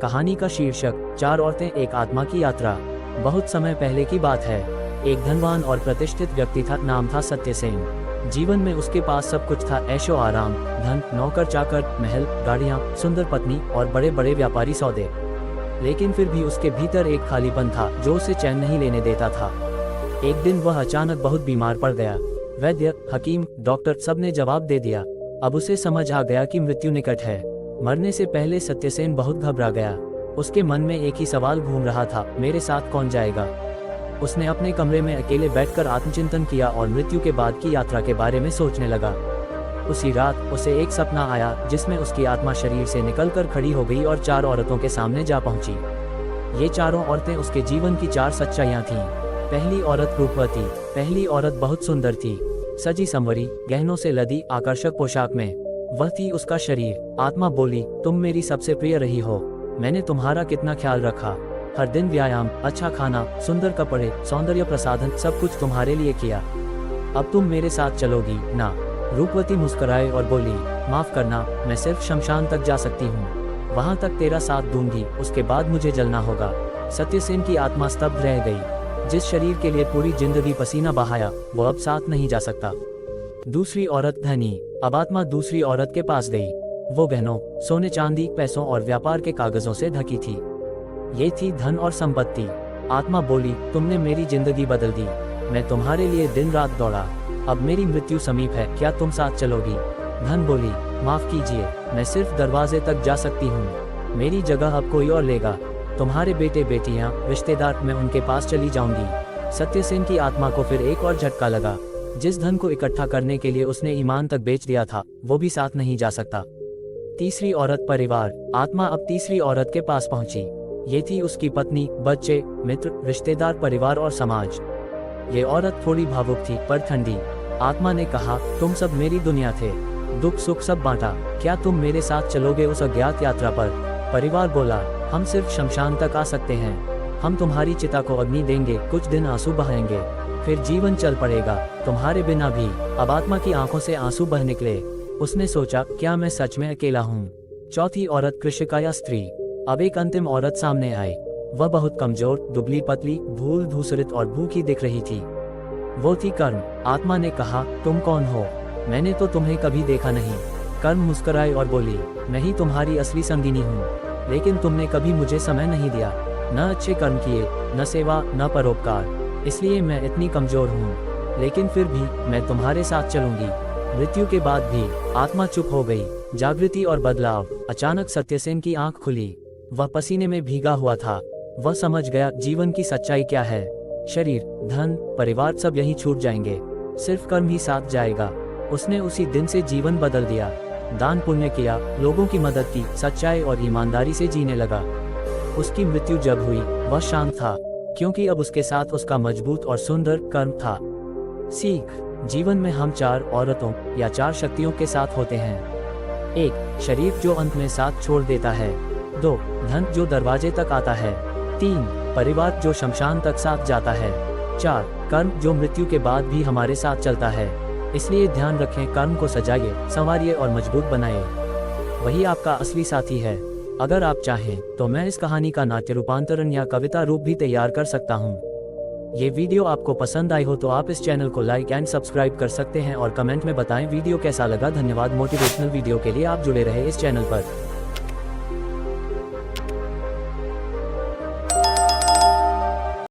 कहानी का शीर्षक 4 औरतें एक आत्मा की यात्रा। बहुत समय पहले की बात है। एक धनवान और प्रतिष्ठित व्यक्ति था, नाम था सत्यसेन। जीवन में उसके पास सब कुछ था, ऐशो आराम, धन, नौकर चाकर, महल, गाड़ियाँ, सुंदर पत्नी और बड़े बड़े व्यापारी सौदे। लेकिन फिर भी उसके भीतर एक खालीपन था जो उसे चैन नहीं लेने देता था। एक दिन वह अचानक बहुत बीमार पड़ गया। वैद्य, हकीम, डॉक्टर सब ने जवाब दे दिया। अब उसे समझ आ गया कि मृत्यु निकट है। मरने से पहले सत्यसेन बहुत घबरा गया। उसके मन में एक ही सवाल घूम रहा था, मेरे साथ कौन जाएगा। उसने अपने कमरे में अकेले बैठकर आत्मचिंतन किया और मृत्यु के बाद की यात्रा के बारे में सोचने लगा। उसी रात उसे एक सपना आया जिसमें उसकी आत्मा शरीर से निकलकर खड़ी हो गई और 4 औरतों के सामने जा पहुंची। ये चारों औरतें उसके जीवन की 4 सच्चाइयां थीं। पहली औरत रूपवती। पहली औरत बहुत सुंदर थी, सजी संवरी, गहनों से लदी, आकर्षक पोशाक में। वह थी उसका शरीर। आत्मा बोली, तुम मेरी सबसे प्रिय रही हो। मैंने तुम्हारा कितना ख्याल रखा। हर दिन व्यायाम, अच्छा खाना, सुंदर कपड़े, सौंदर्य प्रसाधन, सब कुछ तुम्हारे लिए किया। अब तुम मेरे साथ चलोगी ना। रूपवती मुस्कुराए और बोली, माफ करना, मैं सिर्फ शमशान तक जा सकती हूँ। वहां तक तेरा साथ दूंगी, उसके बाद मुझे जलना होगा। सत्यसेन की आत्मा स्तब्ध रह गई। जिस शरीर के लिए पूरी जिंदगी पसीना बहाया, वो अब साथ नहीं जा सकता। दूसरी औरत धनी। अब आत्मा दूसरी औरत के पास गई। वो गहनों, सोने चांदी, पैसों और व्यापार के कागजों से ढकी थी। ये थी धन और संपत्ति। आत्मा बोली, तुमने मेरी जिंदगी बदल दी। मैं तुम्हारे लिए दिन रात दौड़ा। अब मेरी मृत्यु समीप है, क्या तुम साथ चलोगी। धन बोली, माफ कीजिए, मैं सिर्फ दरवाजे तक जा सकती हूँ। मेरी जगह अब कोई और लेगा। तुम्हारे बेटे बेटियां, रिश्तेदार, मैं उनके पास चली जाऊंगी। सत्यसेन की आत्मा को फिर एक और झटका लगा। जिस धन को इकट्ठा करने के लिए उसने ईमान तक बेच दिया था, वो भी साथ नहीं जा सकता। तीसरी औरत परिवार। आत्मा अब तीसरी औरत के पास पहुंची। ये थी उसकी पत्नी, बच्चे, मित्र, रिश्तेदार, परिवार और समाज। ये औरत थोड़ी भावुक थी पर ठंडी। आत्मा ने कहा, तुम सब मेरी दुनिया थे, दुख सुख सब बांटा। क्या तुम मेरे साथ चलोगे उस अज्ञात यात्रा पर। परिवार बोला, हम सिर्फ शमशान तक आ सकते हैं। हम तुम्हारी चिता को अग्नि देंगे, कुछ दिन आंसू बहाएंगे, फिर जीवन चल पड़ेगा, तुम्हारे बिना भी। अब आत्मा की आंखों से आंसू बह निकले। उसने सोचा, क्या मैं सच में अकेला हूँ। चौथी औरत कृषिकाया स्त्री। अब एक अंतिम औरत सामने आई। वह बहुत कमजोर, दुबली पतली, धूल धूसरित और भूखी दिख रही थी। वो थी कर्म। आत्मा ने कहा, तुम कौन हो। मैंने तो तुम्हें कभी देखा नहीं। कर्म मुस्कुराई और बोली, मैं ही तुम्हारी असली संगिनी हूँ, लेकिन तुमने कभी मुझे समय नहीं दिया। न अच्छे कर्म किए, न सेवा, न परोपकार, इसलिए मैं इतनी कमजोर हूँ। लेकिन फिर भी मैं तुम्हारे साथ चलूंगी। मृत्यु के बाद भी आत्मा चुप हो गई। जागृति और बदलाव। अचानक सत्यसेन की आंख खुली। वह पसीने में भीगा हुआ था। वह समझ गया जीवन की सच्चाई क्या है। शरीर, धन, परिवार सब यहीं छूट जाएंगे, सिर्फ कर्म ही साथ जाएगा। उसने उसी दिन से जीवन बदल दिया। दान पुण्य किया, लोगों की मदद की, सच्चाई और ईमानदारी से जीने लगा। उसकी मृत्यु जब हुई, वह शांत था, क्योंकि अब उसके साथ उसका मजबूत और सुंदर कर्म था। सीख। जीवन में हम 4 औरतों या 4 शक्तियों के साथ होते हैं। 1. शरीर जो अंत में साथ छोड़ देता है। 2. धन जो दरवाजे तक आता है। 3. परिवार जो शमशान तक साथ जाता है। 4. कर्म जो मृत्यु के बाद भी हमारे साथ चलता है। इसलिए ध्यान रखें, कर्म को सजाइए, संवारिए और मजबूत बनाइए। वही आपका असली साथी है। अगर आप चाहें तो मैं इस कहानी का नाट्य रूपांतरण या कविता रूप भी तैयार कर सकता हूँ। ये वीडियो आपको पसंद आई हो तो आप इस चैनल को लाइक एंड सब्सक्राइब कर सकते हैं और कमेंट में बताएं वीडियो कैसा लगा। धन्यवाद। मोटिवेशनल वीडियो के लिए आप जुड़े रहे इस चैनल पर।